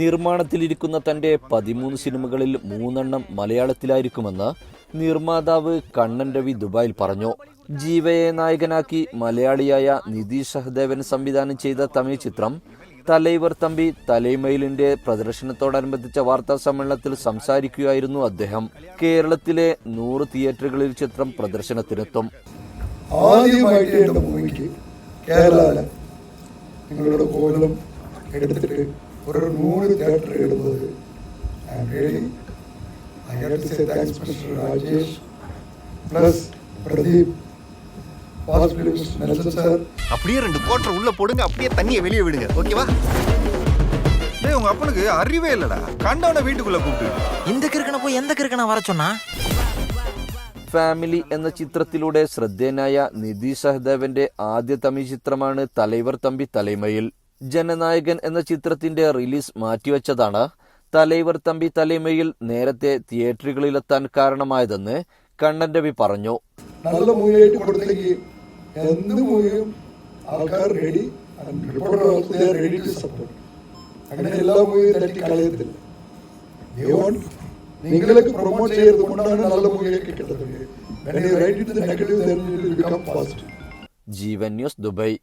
നിർമ്മാണത്തിലിരിക്കുന്ന തന്റെ 13 സിനിമകളിൽ 3 മലയാളത്തിലായിരിക്കുമെന്ന് നിർമ്മാതാവ് കണ്ണൻ രവി ദുബായിൽ പറഞ്ഞു. ജീവയെ നായകനാക്കി മലയാളിയായ നിധി സഹദേവൻ സംവിധാനം ചെയ്ത തമിഴ് ചിത്രം തലൈവർ തമ്പി തലൈമയിലിന്റെ പ്രദർശനത്തോടനുബന്ധിച്ച വാർത്താ സമ്മേളനത്തിൽ സംസാരിക്കുകയായിരുന്നു അദ്ദേഹം. കേരളത്തിലെ 100 തിയേറ്ററുകളിൽ ചിത്രം പ്രദർശനത്തിനെത്തും. ആദ്യമായിട്ട് എൻ്റെ മൂവിക്ക് കേരള നിങ്ങളുടെ കോലം എടുത്തിട്ട് ഒരു 100 തിയേറ്റർ ഇടുന്നത് I have to say thanks Mr. Rajesh plus Pradeep possibly Mr. Nelson sir. அப்படியே 2 குவார்ட்டர் உள்ள போடுங்க, அப்படியே தண்ணியை வெளியே விடுங்க, ஓகேவா? டேய் உங்க அப்பனுக்கு அறிவே இல்லடா, கண்டவன வீட்டுக்குள்ள கூப்பிட்டு இந்த கிறுக்கன போய் எந்த கிறுக்கன வர சொன்னா? ഫാമിലി എന്ന ചിത്രത്തിലൂടെ ശ്രദ്ധേയനായ നിധി സഹദേവന്റെ ആദ്യ തമിഴ് ചിത്രമാണ് തലൈവർ തമ്പി തലൈമയിൽ. ജനനായകൻ എന്ന ചിത്രത്തിന്റെ റിലീസ് മാറ്റിവെച്ചതാണ് തലൈവർ തമ്പി തലൈമയിൽ നേരത്തെ തിയേറ്ററുകളിലെത്താൻ കാരണമായതെന്ന് കണ്ണൻ രവി പറഞ്ഞു. നല്ല മൂവിയായിട്ട് കൊടുത്തെങ്കിൽ എന്ത് മൂവിയും ആൾക്കാർ റെഡി, റെഡി ടു സപ്പോർട്ട്. അങ്ങനെ എല്ലാ മൂവിയും തട്ടി കളയത്തില്ല. നിങ്ങൾക്ക് പ്രൊമോട്ട് ചെയ്തത് കൊണ്ടാണ് നല്ല മൂവിയൊക്കെ കിട്ടുന്നത്. When you write it the negative, then it will become positive. Jeevan news Dubai.